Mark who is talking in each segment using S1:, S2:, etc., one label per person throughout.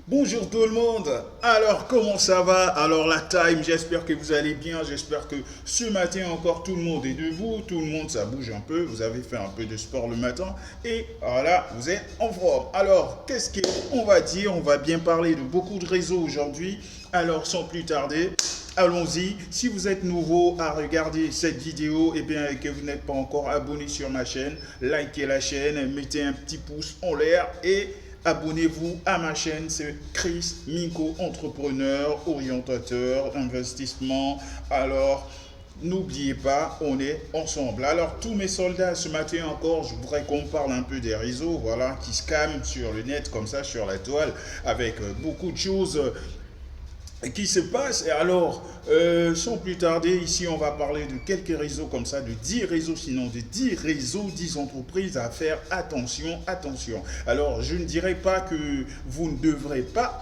S1: Bonjour tout le monde. Alors comment ça va? Alors la time, j'espère que vous allez bien. J'espère que ce matin encore tout le monde est debout. Tout le monde ça bouge un peu. Vous avez fait un peu de sport le matin et voilà, vous êtes en forme. Alors qu'est-ce qu'on va dire? On va bien parler de beaucoup de réseaux aujourd'hui. Alors sans plus tarder, allons-y. Si vous êtes nouveau à regarder cette vidéo et que vous n'êtes pas encore abonné sur ma chaîne, likez la chaîne, mettez un petit pouce en l'air et abonnez-vous à ma chaîne. C'est Chris Minko, entrepreneur, orientateur, investissement. Alors, n'oubliez pas, on est ensemble. Alors, tous mes soldats, ce matin encore, je voudrais qu'on parle un peu des réseaux, voilà, qui scamment sur le net, comme ça, sur la toile, avec beaucoup de choses qui se passe. Et alors, sans plus tarder, ici, on va parler de quelques réseaux comme ça, de 10 réseaux, sinon de 10 réseaux, 10 entreprises à faire attention, attention. Alors, je ne dirais pas que vous ne devrez pas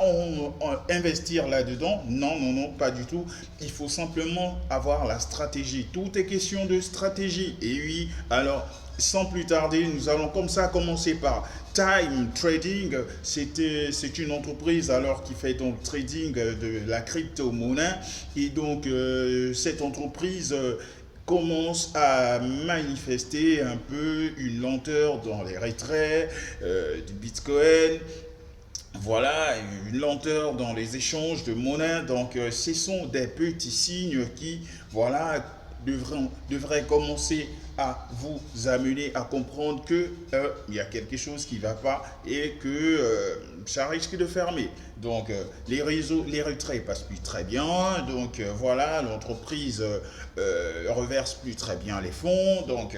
S1: investir là-dedans. Non, non, non, pas du tout. Il faut simplement avoir la stratégie. Tout est question de stratégie. Et oui, alors, sans plus tarder, nous allons comme ça commencer par Time Trading. C'est une entreprise alors qui fait donc trading de la crypto-monnaie. Et donc cette entreprise commence à manifester un peu une lenteur dans les retraits du Bitcoin. Voilà, une lenteur dans les échanges de monnaie. Donc, ce sont des petits signes qui, voilà, devraient commencer à vous amener à comprendre que il y a quelque chose qui ne va pas et que ça risque de fermer. Donc, les réseaux, les retraits passent plus très bien. Donc, voilà, l'entreprise reverse plus très bien les fonds. Donc,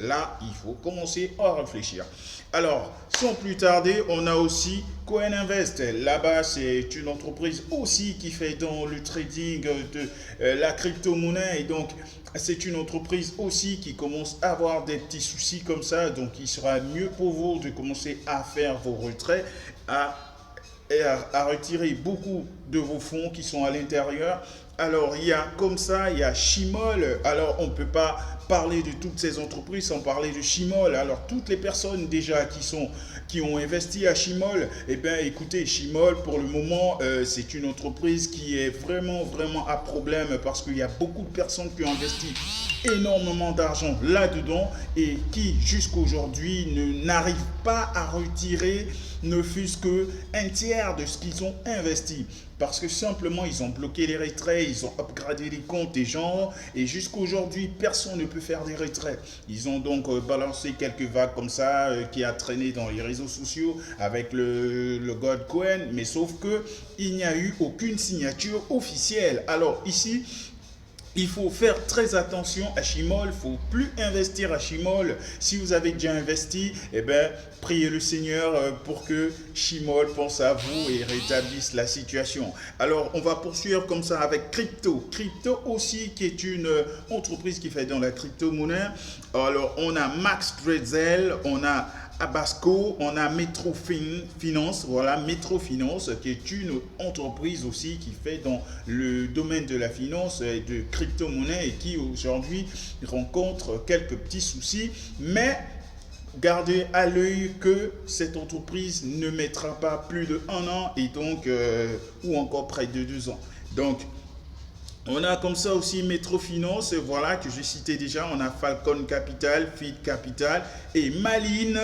S1: là, il faut commencer à réfléchir. Alors, sans plus tarder, on a aussi Coin Invest. Là-bas, c'est une entreprise aussi qui fait dans le trading de la crypto-monnaie. Et donc, c'est une entreprise aussi qui commence à avoir des petits soucis comme ça. Donc, il sera mieux pour vous de commencer à faire vos retraits, à retirer beaucoup de vos fonds qui sont à l'intérieur. Alors, il y a comme ça, il y a Chimol. Alors, on ne peut pas parler de toutes ces entreprises sans parler de Chimol. Alors, toutes les personnes déjà qui ont investi à Chimol, eh bien, écoutez, Chimol, pour le moment, c'est une entreprise qui est vraiment, vraiment à problème parce qu'il y a beaucoup de personnes qui ont investi énormément d'argent là-dedans et qui, jusqu'aujourd'hui, n'arrivent pas à retirer ne fût-ce qu'un tiers de ce qu'ils ont investi. Parce que simplement, ils ont bloqué les retraits, ils ont upgradé les comptes des gens, et jusqu'à aujourd'hui, personne ne peut faire des retraits. Ils ont donc balancé quelques vagues comme ça, qui a traîné dans les réseaux sociaux avec le Godcoin, mais sauf que il n'y a eu aucune signature officielle. Alors ici, il faut faire très attention à Chimol, il ne faut plus investir à Chimol. Si vous avez déjà investi, eh bien, priez le Seigneur pour que Chimol pense à vous et rétablisse la situation. Alors, on va poursuivre comme ça avec Crypto. Crypto aussi, qui est une entreprise qui fait dans la crypto-monnaie. Alors, on a Max Drezel, on a Abasco, on a Metrofinance, voilà, Metrofinance, qui est une entreprise aussi qui fait dans le domaine de la finance et de crypto-monnaie et qui aujourd'hui rencontre quelques petits soucis, mais gardez à l'œil que cette entreprise ne mettra pas plus de 1 an et donc, ou encore près de 2 ans. Donc, on a comme ça aussi Metrofinance, voilà, que j'ai cité déjà. On a Falcon Capital, Feed Capital et Maline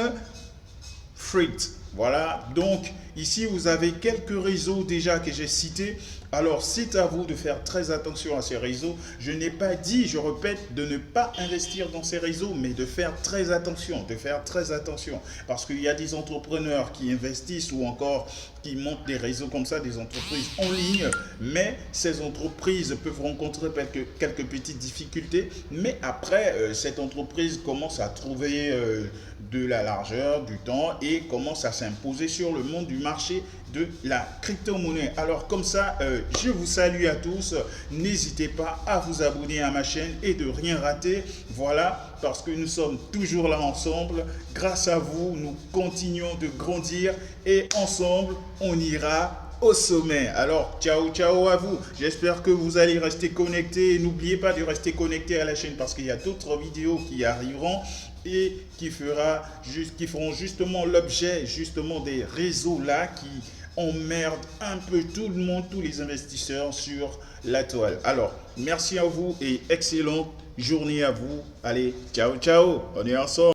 S1: Freight. Voilà, donc ici vous avez quelques réseaux déjà que j'ai cités. Alors c'est à vous de faire très attention à ces réseaux. Je n'ai pas dit, je répète, de ne pas investir dans ces réseaux, mais de faire très attention, de faire très attention. Parce qu'il y a des entrepreneurs qui investissent ou encore qui montent des réseaux comme ça, des entreprises en ligne, mais ces entreprises peuvent rencontrer quelques petites difficultés, mais après, cette entreprise commence à trouver de la largeur, du temps et commence à s'imposer sur le monde du marché de la crypto-monnaie. Alors comme ça, je vous salue à tous. N'hésitez pas à vous abonner à ma chaîne et de rien rater. Voilà, parce que nous sommes toujours là ensemble. Grâce à vous, nous continuons de grandir et ensemble, on ira au sommet. Alors, ciao, ciao à vous. J'espère que vous allez rester connectés. N'oubliez pas de rester connecté à la chaîne parce qu'il y a d'autres vidéos qui arriveront et qui feront justement l'objet justement des réseaux là qui emmerde un peu tout le monde, tous les investisseurs sur la toile. Alors, merci à vous et excellente journée à vous. Allez, ciao, ciao, on est ensemble.